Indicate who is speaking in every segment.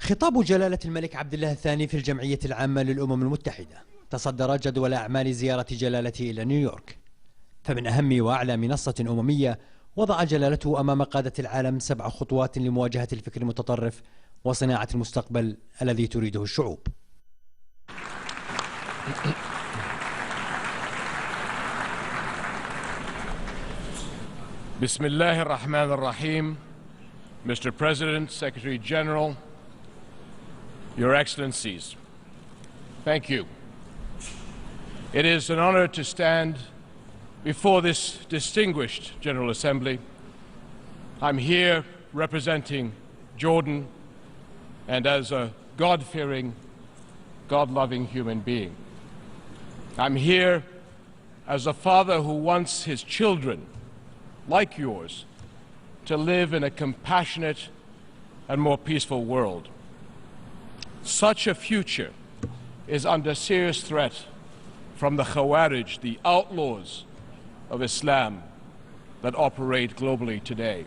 Speaker 1: خطاب جلالة الملك عبد الله الثاني في الجمعية العامة للأمم المتحدة تصدر جدول أعمال زيارة جلالته إلى نيويورك. فمن أهم وأعلى منصة أممية وضع جلالته أمام قادة العالم 7 خطوات لمواجهة الفكر المتطرف وصناعة المستقبل الذي تريده الشعوب.
Speaker 2: بسم الله الرحمن الرحيم. Mr. President, Secretary General, Your Excellencies, thank you. It is an honor to stand before this distinguished General Assembly. I'm here representing Jordan and as a God-fearing, God-loving human being. I'm here as a father who wants his children, like yours, to live in a compassionate and more peaceful world. Such a future is under serious threat from the Khawarij, the outlaws of Islam that operate globally today.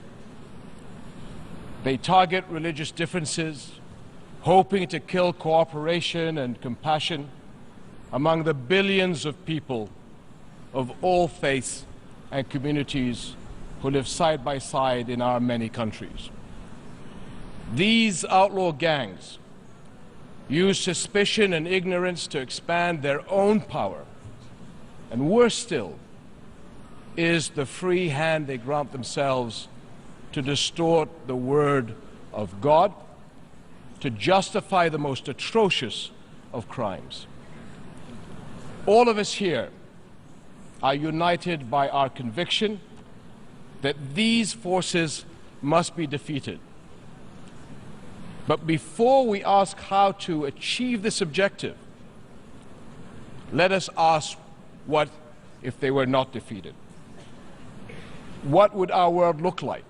Speaker 2: They target religious differences, hoping to kill cooperation and compassion among the billions of people of all faiths and communities who live side by side in our many countries. These outlaw gangs use suspicion and ignorance to expand their own power, and worse still is the free hand they grant themselves to distort the word of God, to justify the most atrocious of crimes. All of us here are united by our conviction that these forces must be defeated. But before we ask how to achieve this objective, let us ask, what if they were not defeated? What would our world look like?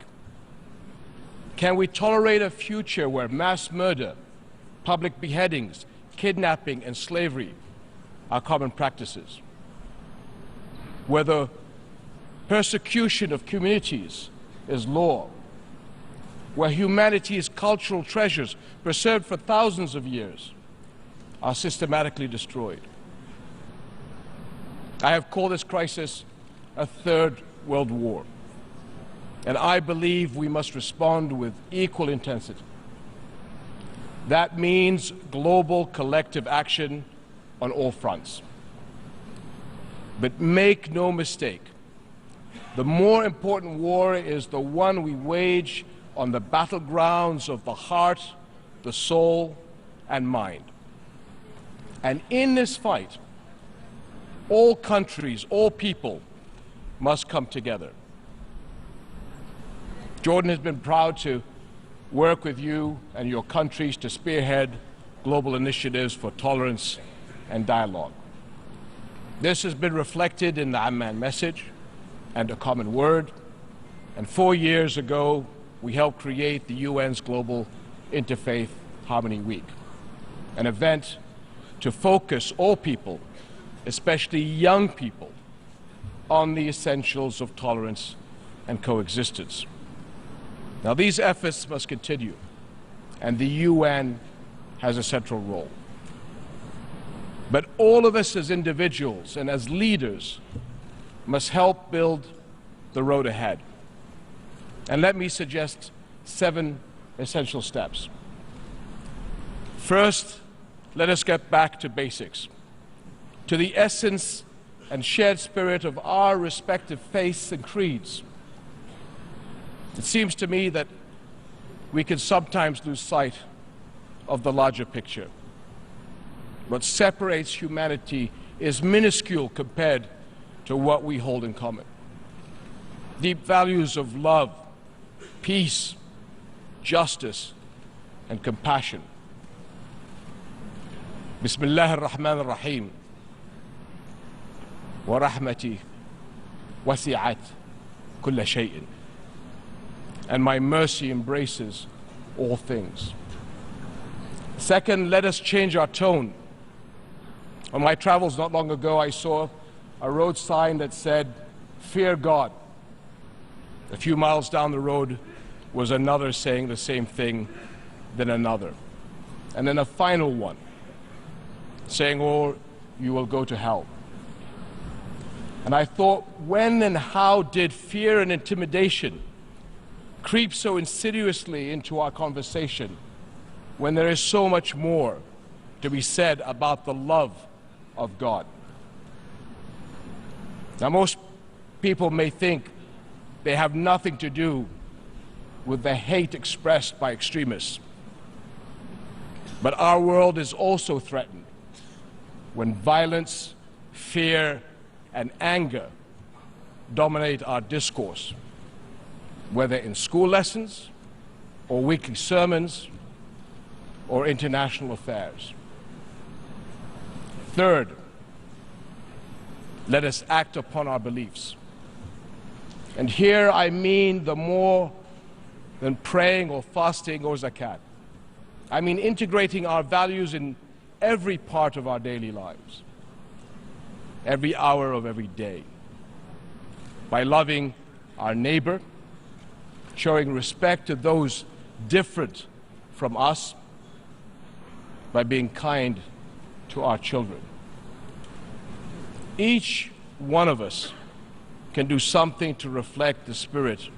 Speaker 2: Can we tolerate a future where mass murder, public beheadings, kidnapping, and slavery are common practices? Where the persecution of communities is law? Where humanity's cultural treasures, preserved for thousands of years, are systematically destroyed? I have called this crisis a third world war, and I believe we must respond with equal intensity. That means global collective action on all fronts. But make no mistake, the more important war is the one we wage on the battlegrounds of the heart, the soul, and mind. And in this fight, all countries, all people must come together. Jordan has been proud to work with you and your countries to spearhead global initiatives for tolerance and dialogue. This has been reflected in the Amman message and a common word. And 4 years ago, we helped create the UN's Global Interfaith Harmony Week, an event to focus all people, especially young people, on the essentials of tolerance and coexistence. Now, these efforts must continue, and the UN has a central role. But all of us as individuals and as leaders must help build the road ahead. And let me suggest 7 essential steps. First, let us get back to basics, to the essence and shared spirit of our respective faiths and creeds. It seems to me that we can sometimes lose sight of the larger picture. What separates humanity is minuscule compared to what we hold in common. Deep values of love, peace, justice, and compassion. Bismillah ar-Rahman ar-Rahim. Wa rahmati wasi'at kulla shay'in. And my mercy embraces all things. Second, let us change our tone. On my travels not long ago, I saw a road sign that said, "Fear God." A few miles down the road was another saying the same thing, then another. and then a final one, saying, "Oh, you will go to hell." And I thought, when and how did fear and intimidation creep so insidiously into our conversation when there is so much more to be said about the love of God? Now, most people may think they have nothing to do with the hate expressed by extremists. But our world is also threatened when violence, fear, and anger dominate our discourse, whether in school lessons or weekly sermons or international affairs. Third, let us act upon our beliefs. And here I mean the more than praying or fasting or zakat. I mean integrating our values in every part of our daily lives, every hour of every day, by loving our neighbor, showing respect to those different from us, by being kind to our children. Each one of us can do something to reflect the spirit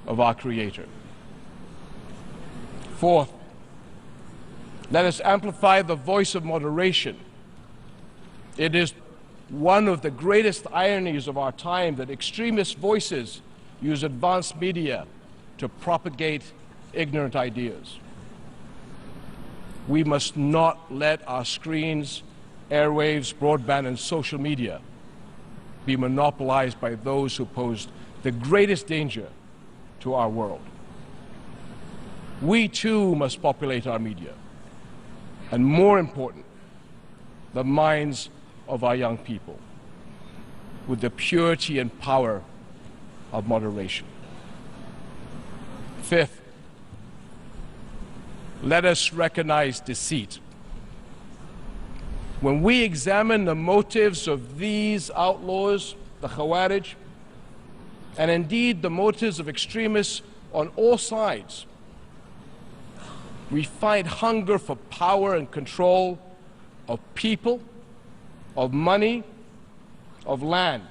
Speaker 2: of our Creator. Fourth, let us amplify the voice of moderation. It is one of the greatest ironies of our time that extremist voices use advanced media to propagate ignorant ideas. We must not let our screens, airwaves, broadband, and social media be monopolized by those who pose the greatest danger to our world. We too must populate our media, and more important, the minds of our young people, with the purity and power of moderation. Fifth, let us recognize deceit. When we examine the motives of these outlaws, the Khawarij, and indeed the motives of extremists on all sides, we find hunger for power and control of people, of money, of land.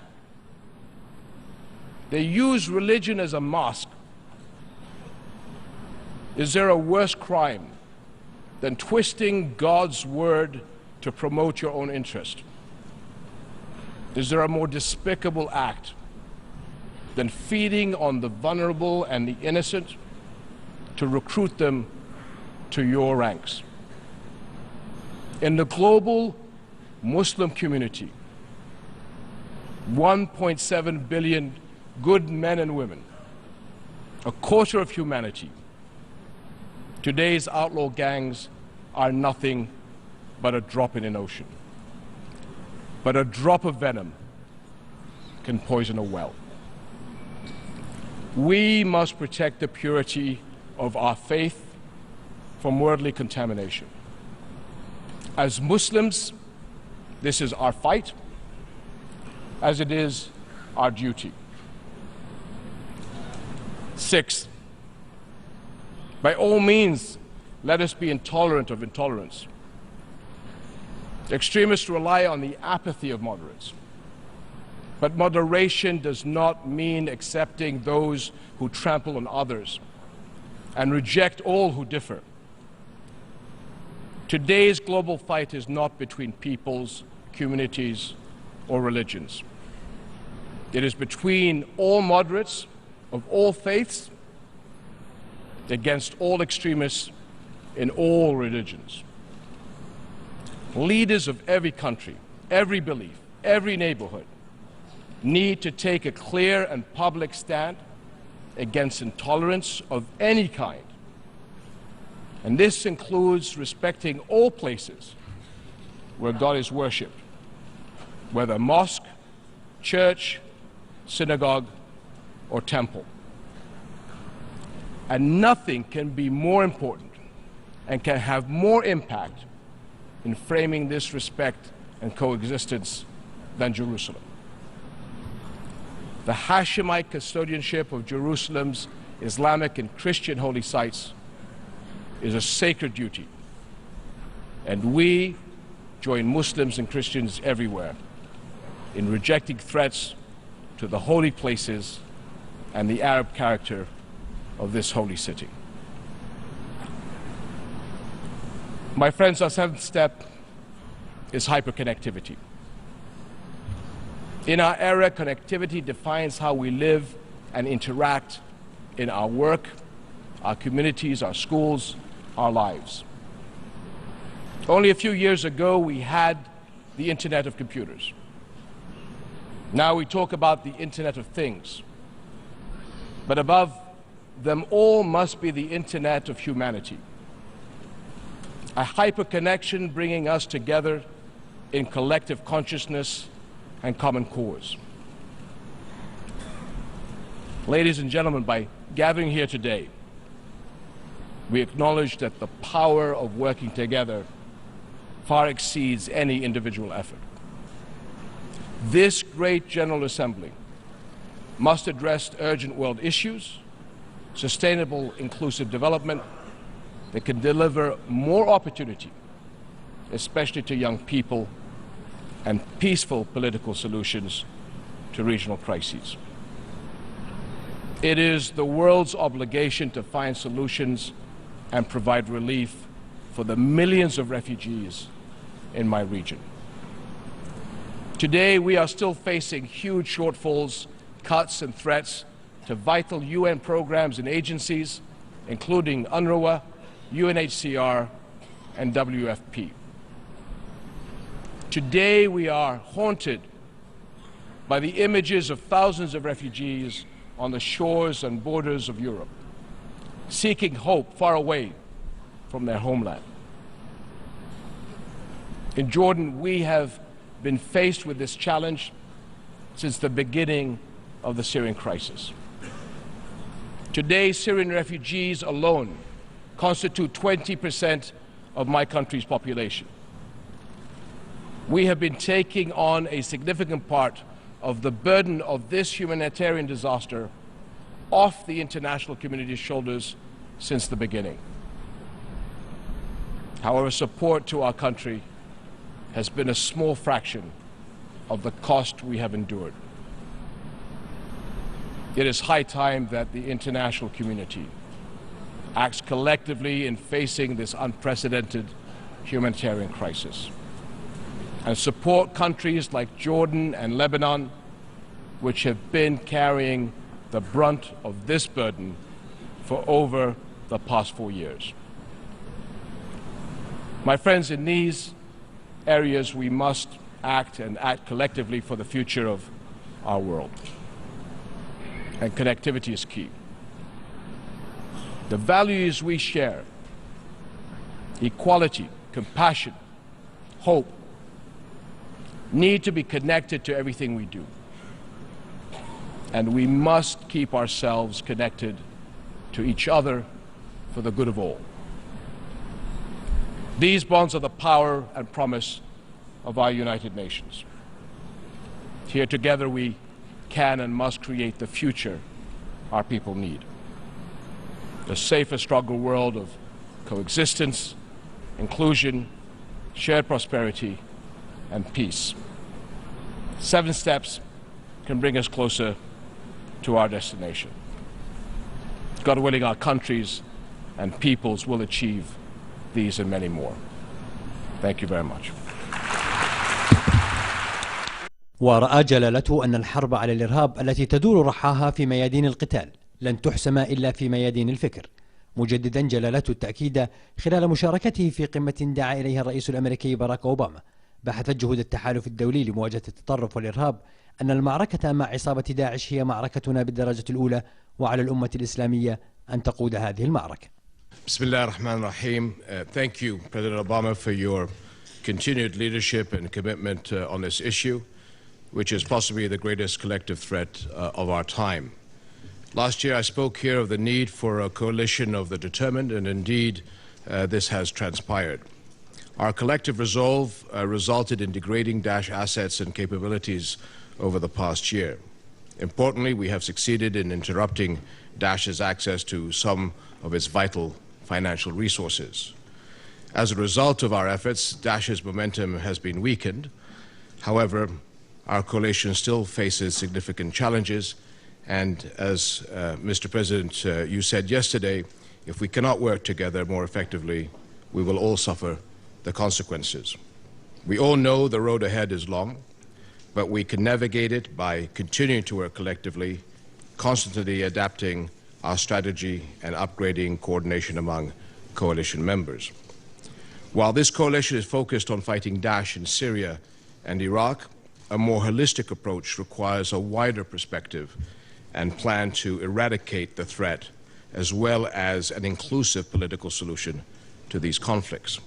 Speaker 2: They use religion as a mask. Is there a worse crime than twisting God's word to promote your own interest? Is there a more despicable act than feeding on the vulnerable and the innocent to recruit them to your ranks? In the global Muslim community, 1.7 billion good men and women, a quarter of humanity, today's outlaw gangs are nothing but a drop in an ocean. But a drop of venom can poison a well. We must protect the purity of our faith from worldly contamination. As Muslims, this is our fight, as it is our duty. Sixth, by all means, let us be intolerant of intolerance. Extremists rely on the apathy of moderates. But moderation does not mean accepting those who trample on others and reject all who differ. Today's global fight is not between peoples, communities, or religions. It is between all moderates of all faiths against all extremists in all religions. Leaders of every country, every belief, every neighborhood need to take a clear and public stand against intolerance of any kind. And this includes respecting all places where God is worshipped, whether mosque, church, synagogue, or temple. And nothing can be more important and can have more impact in framing this respect and coexistence than Jerusalem. The Hashemite custodianship of Jerusalem's Islamic and Christian holy sites is a sacred duty And we join Muslims and Christians everywhere in rejecting threats to the holy places and the Arab character of this holy city. My friends, our seventh step is hyperconnectivity. In our era, connectivity defines how we live and interact in our work, our communities, our schools, our lives. Only a few years ago, we had the Internet of Computers. Now we talk about the Internet of Things. But above them all must be the Internet of humanity. A hyperconnection bringing us together in collective consciousness and common cause. Ladies and gentlemen, by gathering here today, we acknowledge that the power of working together far exceeds any individual effort. This great General Assembly must address urgent world issues, sustainable inclusive development that can deliver more opportunity, especially to young people, and peaceful political solutions to regional crises. It is the world's obligation to find solutions and provide relief for the millions of refugees in my region. Today, we are still facing huge shortfalls, cuts, and threats to vital UN programs and agencies, including UNRWA, UNHCR, and WFP. Today, we are haunted by the images of thousands of refugees on the shores and borders of Europe, seeking hope far away from their homeland. In Jordan, we have been faced with this challenge since the beginning of the Syrian crisis. Today, Syrian refugees alone constitute 20% of my country's population. We have been taking on a significant part of the burden of this humanitarian disaster off the international community's shoulders since the beginning. However, support to our country has been a small fraction of the cost we have endured. It is high time that the international community acts collectively in facing this unprecedented humanitarian crisis and support countries like Jordan and Lebanon, which have been carrying the brunt of this burden for over the past 4 years. My friends, in these areas we must act and act collectively for the future of our world. And connectivity is key. The values we share, equality, compassion, hope, need to be connected to everything we do. And we must keep ourselves connected to each other for the good of all. These bonds are the power and promise of our United Nations. Here together we can and must create the future our people need. A safer, stronger world of coexistence, inclusion, shared prosperity, and peace. 7 steps can bring us closer to our destination. God willing, our countries and peoples will achieve these and many more. Thank you very much.
Speaker 1: ورأى جلالته أن الحرب على الإرهاب التي تدور رحاها في ميادين القتال لن تحسم إلا في ميادين الفكر، مجددا جلالته التأكيد خلال مشاركته في قمة دعا إليها الرئيس الأمريكي باراك أوباما بحثت جهود التحالف الدولي لمواجهة التطرف والإرهاب أن المعركة مع عصابة داعش هي معركتنا بالدرجة الأولى، وعلى الأمة الإسلامية أن تقود هذه المعركة.
Speaker 2: بسم الله الرحمن الرحيم. Thank you, President Obama, for your continued leadership and commitment on this issue, which is possibly the greatest collective threat of our time. Last year I spoke here of the need for a coalition of the determined, and indeed this has transpired. Our collective resolve resulted in degrading Daesh assets and capabilities over the past year. Importantly, we have succeeded in interrupting Daesh's access to some of its vital financial resources. As a result of our efforts, Daesh's momentum has been weakened. However, our coalition still faces significant challenges, and as Mr. President, you said yesterday, if we cannot work together more effectively, we will all suffer the consequences. We all know the road ahead is long, but we can navigate it by continuing to work collectively, constantly adapting our strategy and upgrading coordination among coalition members. While this coalition is focused on fighting Daesh in Syria and Iraq, a more holistic approach requires a wider perspective and plan to eradicate the threat as well as an inclusive political solution to these conflicts.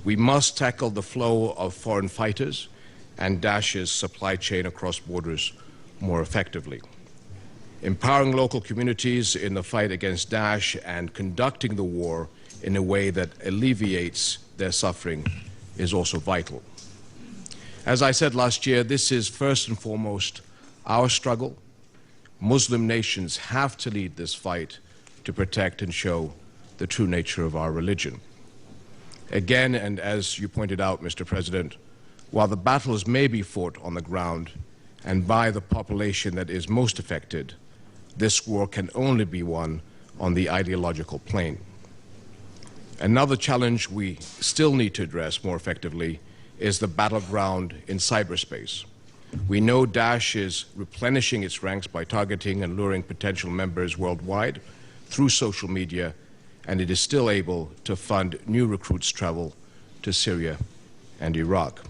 Speaker 2: We must tackle the flow of foreign fighters and Daesh's supply chain across borders more effectively. Empowering local communities in the fight against Daesh and conducting the war in a way that alleviates their suffering is also vital. As I said last year, this is first and foremost our struggle. Muslim nations have to lead this fight to protect and show the true nature of our religion. Again, and as you pointed out, Mr. President, while the battles may be fought on the ground and by the population that is most affected, this war can only be won on the ideological plane. Another challenge we still need to address more effectively is the battleground in cyberspace. We know Daesh is replenishing its ranks by targeting and luring potential members worldwide through social media, and it is still able to fund new recruits' travel to Syria and Iraq.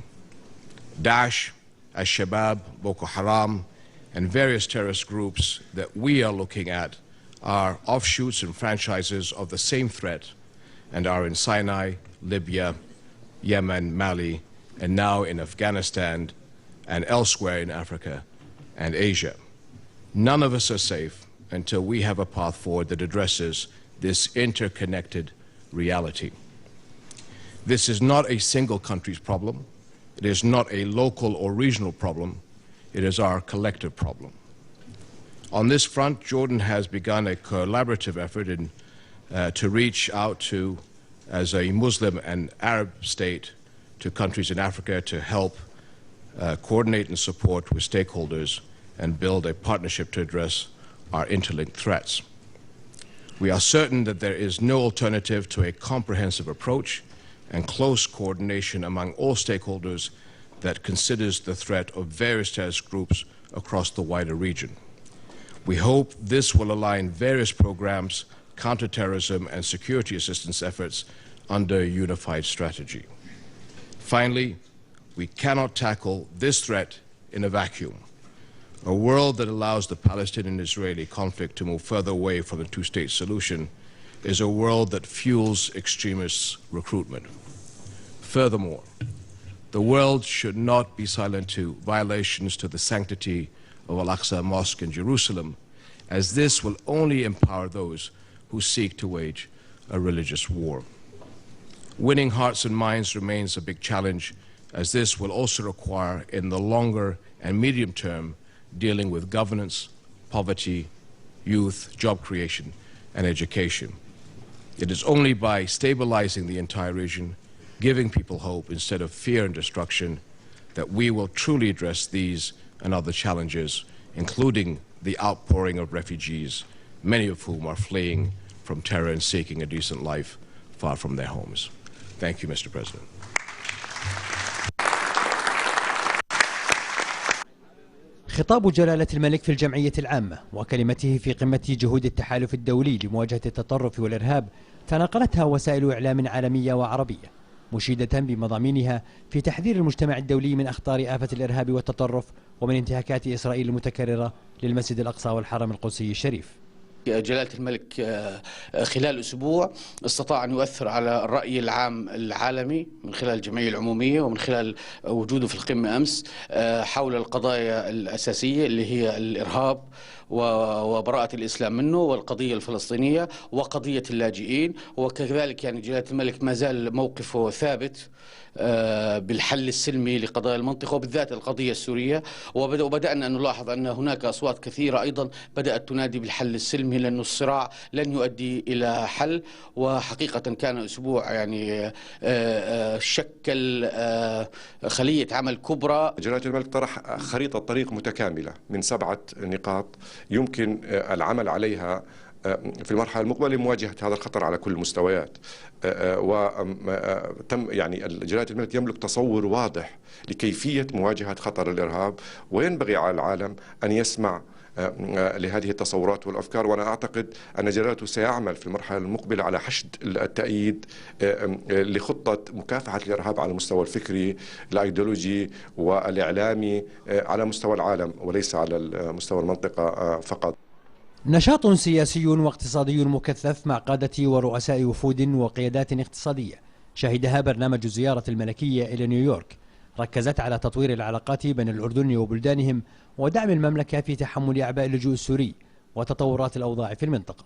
Speaker 2: Daesh, Al-Shabaab, Boko Haram, and various terrorist groups that we are looking at are offshoots and franchises of the same threat and are in Sinai, Libya, Yemen, Mali, and now in Afghanistan and elsewhere in Africa and Asia. None of us are safe until we have a path forward that addresses this interconnected reality. This is not a single country's problem. It is not a local or regional problem. It is our collective problem. On this front, Jordan has begun a collaborative effort to reach out to, as a Muslim and Arab state, to countries in Africa to help coordinate and support with stakeholders and build a partnership to address our interlinked threats. We are certain that there is no alternative to a comprehensive approach and close coordination among all stakeholders that considers the threat of various terrorist groups across the wider region. We hope this will align various programs, counterterrorism and security assistance efforts under a unified strategy. Finally, we cannot tackle this threat in a vacuum. A world that allows the Palestinian-Israeli conflict to move further away from the two-state solution is a world that fuels extremist recruitment. Furthermore, the world should not be silent to violations to the sanctity of Al-Aqsa Mosque in Jerusalem, as this will only empower those who seek to wage a religious war. Winning hearts and minds remains a big challenge, as this will also require, in the longer and medium term, dealing with governance, poverty, youth, job creation, and education. It is only by stabilizing the entire region, giving people hope instead of fear and destruction, that we will truly address these and other challenges, including the outpouring of refugees, many of whom are fleeing from terror and seeking a decent life far from their homes. Thank you, Mr. President.
Speaker 1: خطاب جلالة الملك في الجمعية العامة وكلمته في قمة جهود التحالف الدولي لمواجهة التطرف والإرهاب تناقلتها وسائل إعلام عالمية وعربية، مشيدة بمضامينها في تحذير المجتمع الدولي من أخطار آفة الإرهاب والتطرف ومن انتهاكات إسرائيل المتكررة للمسجد الأقصى والحرم القدسي الشريف.
Speaker 3: جلالة الملك خلال أسبوع استطاع أن يؤثر على الرأي العام العالمي من خلال الجمعية العمومية ومن خلال وجوده في القمة أمس حول القضايا الأساسية اللي هي الإرهاب وبراءة الإسلام منه، والقضية الفلسطينية وقضية اللاجئين. وكذلك يعني جلالة الملك ما زال موقفه ثابت بالحل السلمي لقضايا المنطقة وبالذات القضية السورية. وبدأنا أن نلاحظ أن هناك أصوات كثيرة أيضا بدأت تنادي بالحل السلمي، لأن الصراع لن يؤدي إلى حل. وحقيقة كان أسبوع يعني شكل خلية عمل كبرى.
Speaker 4: جلالة الملك طرح خريطة طريق متكاملة من 7 نقاط يمكن العمل عليها في المرحلة المقبلة لمواجهة هذا الخطر على كل المستويات. وتم يعني جلالة الملك يملك تصور واضح لكيفية مواجهة خطر الإرهاب، وينبغي على العالم أن يسمع لهذه التصورات والأفكار. وأنا أعتقد أن جلالته سيعمل في المرحلة المقبلة على حشد التأييد لخطة مكافحة الإرهاب على المستوى الفكري الأيديولوجي والإعلامي على مستوى العالم وليس على مستوى المنطقة فقط.
Speaker 1: نشاط سياسي واقتصادي مكثف مع قادة ورؤساء وفود وقيادات اقتصادية شهدها برنامج زيارة الملكية إلى نيويورك، ركزت على تطوير العلاقات بين الأردن وبلدانهم ودعم المملكة في تحمل أعباء اللجوء السوري وتطورات الأوضاع في المنطقة.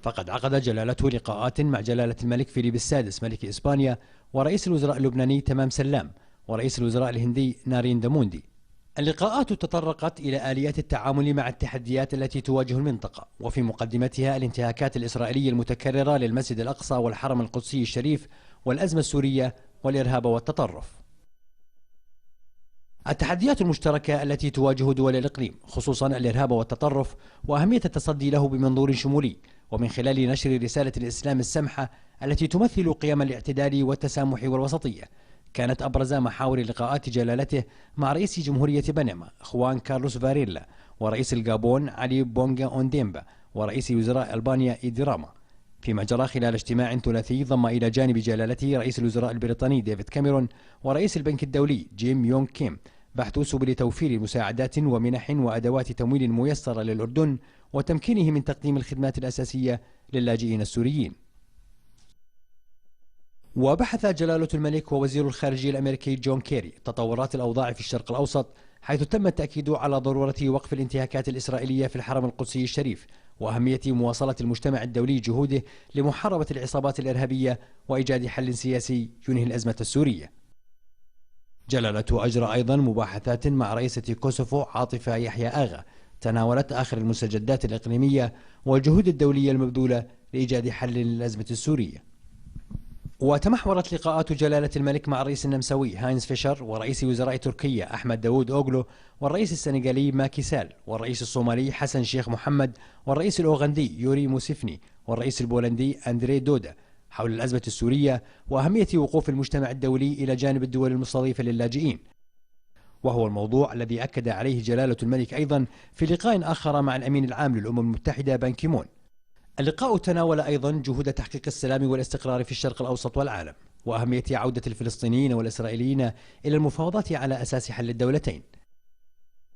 Speaker 1: فقد عقد جلالته لقاءات مع جلالة الملك فيليب السادس ملك إسبانيا ورئيس الوزراء اللبناني تمام سلام ورئيس الوزراء الهندي ناريندرا مودي. اللقاءات تطرقت إلى آليات التعامل مع التحديات التي تواجه المنطقة، وفي مقدمتها الانتهاكات الإسرائيلية المتكررة للمسجد الأقصى والحرم القدسي الشريف والأزمة السورية والإرهاب والتطرف. التحديات المشتركة التي تواجه دول الإقليم خصوصا الإرهاب والتطرف وأهمية التصدي له بمنظور شمولي ومن خلال نشر رسالة الإسلام السمحة التي تمثل قيم الاعتدال والتسامح والوسطية، كانت أبرز محاور لقاءات جلالته مع رئيس جمهورية بنما خوان كارلوس فاريلا ورئيس الغابون علي بونغا أونديمبا ورئيس وزراء ألبانيا إيدراما، فيما جرى خلال اجتماع ثلاثي ضم إلى جانب جلالته رئيس الوزراء البريطاني ديفيد كاميرون ورئيس البنك الدولي جيم يونغ كيم بحث سبل توفير مساعدات ومنح وأدوات تمويل ميسرة للأردن وتمكينه من تقديم الخدمات الأساسية للاجئين السوريين. وبحث جلالة الملك ووزير الخارجية الأمريكي جون كيري تطورات الأوضاع في الشرق الأوسط، حيث تم التأكيد على ضرورة وقف الانتهاكات الإسرائيلية في الحرم القدسي الشريف وأهمية مواصلة المجتمع الدولي جهوده لمحاربة العصابات الإرهابية وإيجاد حل سياسي ينهي الأزمة السورية. جلالته أجرى أيضا مباحثات مع رئيسة كوسوفو عاطفة يحيى آغا تناولت آخر المستجدات الإقليمية والجهود الدولية المبذولة لإيجاد حل للأزمة السورية. وتمحورت لقاءات جلالة الملك مع الرئيس النمساوي هاينز فيشر ورئيس وزراء تركيا أحمد داوود أوغلو والرئيس السنغالي ماكي سال والرئيس الصومالي حسن شيخ محمد والرئيس الأوغندي يوري موسيفني والرئيس البولندي أندري دودا حول الأزمة السورية وأهمية وقوف المجتمع الدولي إلى جانب الدول المستضيفة للاجئين، وهو الموضوع الذي أكد عليه جلالة الملك أيضا في لقاء آخر مع الأمين العام للأمم المتحدة بان كيمون. اللقاء تناول أيضا جهود تحقيق السلام والاستقرار في الشرق الأوسط والعالم وأهمية عودة الفلسطينيين والإسرائيليين إلى المفاوضات على أساس حل الدولتين.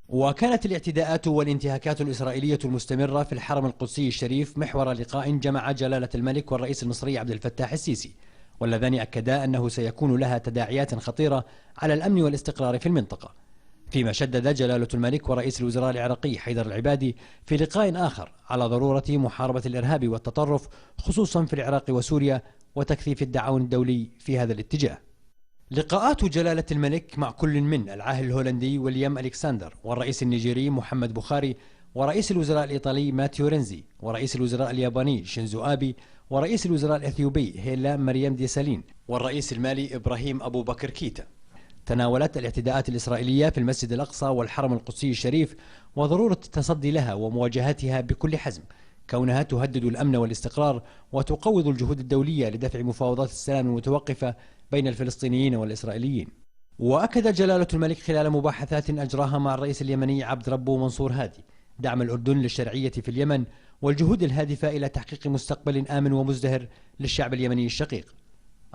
Speaker 1: وكانت الاعتداءات والانتهاكات الإسرائيلية المستمرة في الحرم القدسي الشريف محور لقاء جمع جلالة الملك والرئيس المصري عبد الفتاح السيسي، واللذان أكدا أنه سيكون لها تداعيات خطيرة على الأمن والاستقرار في المنطقة. فيما شدد جلالة الملك ورئيس الوزراء العراقي حيدر العبادي في لقاء آخر على ضرورة محاربة الإرهاب والتطرف خصوصا في العراق وسوريا وتكثيف التعاون الدولي في هذا الاتجاه. لقاءات جلالة الملك مع كل من العاهل الهولندي ويليام ألكسندر والرئيس النيجيري محمد بوخاري ورئيس الوزراء الإيطالي ماتيو رينزي ورئيس الوزراء الياباني شينزو آبي ورئيس الوزراء الإثيوبي هيلا مريم ديسالين والرئيس المالي إبراهيم أبو بكر كيتا تناولت الاعتداءات الإسرائيلية في المسجد الأقصى والحرم القدسي الشريف وضرورة التصدي لها ومواجهتها بكل حزم، كونها تهدد الأمن والاستقرار وتقوض الجهود الدولية لدفع مفاوضات السلام المتوقفة بين الفلسطينيين والإسرائيليين. وأكد جلالة الملك خلال مباحثات أجراها مع الرئيس اليمني عبد ربه منصور هادي دعم الأردن للشرعية في اليمن والجهود الهادفة إلى تحقيق مستقبل آمن ومزدهر للشعب اليمني الشقيق.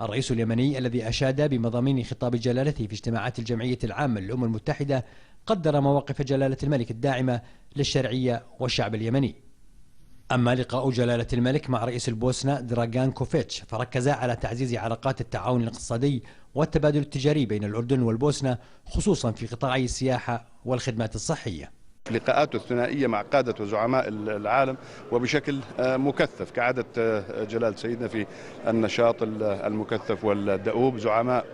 Speaker 1: الرئيس اليمني الذي أشاد بمضامين خطاب جلالته في اجتماعات الجمعية العامة للأمم المتحدة قدر مواقف جلالة الملك الداعمة للشرعية والشعب اليمني. أما لقاء جلالة الملك مع رئيس البوسنة دراغان كوفيتش فركز على تعزيز علاقات التعاون الاقتصادي والتبادل التجاري بين الأردن والبوسنة خصوصا في قطاعي السياحة والخدمات الصحية.
Speaker 5: لقاءاته الثنائية مع قادة وزعماء العالم وبشكل مكثف كعادة جلالة سيدنا في النشاط المكثف والدؤوب، زعماء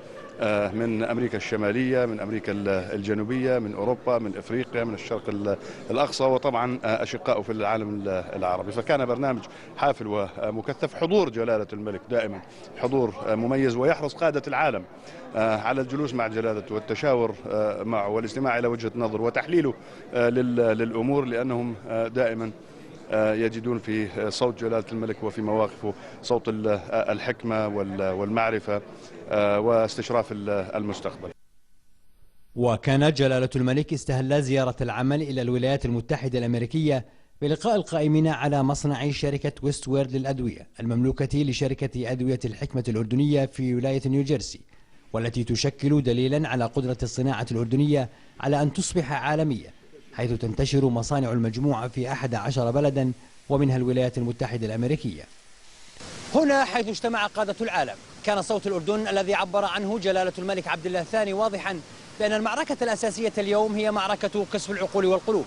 Speaker 5: من أمريكا الشمالية، من أمريكا الجنوبية، من أوروبا، من إفريقيا، من الشرق الأقصى، وطبعا أشقائه في العالم العربي. فكان برنامج حافل ومكثف. حضور جلالة الملك دائما حضور مميز، ويحرص قادة العالم على الجلوس مع جلالته والتشاور معه والاستماع إلى وجهة نظره وتحليله للأمور، لأنهم دائما يجدون في صوت جلالة الملك وفي مواقفه صوت الحكمة والمعرفة واستشراف المستقبل.
Speaker 1: وكان جلالة الملك استهل زيارة العمل إلى الولايات المتحدة الأمريكية بلقاء القائمين على مصنع شركة ويست وورد للأدوية المملوكة لشركة أدوية الحكمة الأردنية في ولاية نيوجيرسي، والتي تشكل دليلا على قدرة الصناعة الأردنية على أن تصبح عالمية، حيث تنتشر مصانع المجموعة في 11 بلدا ومنها الولايات المتحدة الأمريكية. هنا حيث اجتمع قادة العالم كان صوت الأردن الذي عبر عنه جلالة الملك عبد الله الثاني واضحا بأن المعركة الأساسية اليوم هي معركة كسب العقول والقلوب،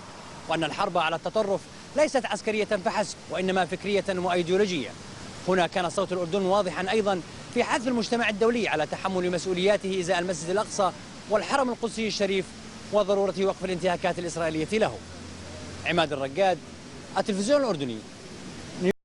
Speaker 1: وأن الحرب على التطرف ليست عسكرية فحسب وإنما فكرية وأيديولوجية. هنا كان صوت الأردن واضحا أيضا في حث المجتمع الدولي على تحمل مسؤولياته إزاء المسجد الأقصى والحرم القدسي الشريف وضرورة وقف الانتهاكات الإسرائيلية له. عماد الرقاد، التلفزيون الأردني.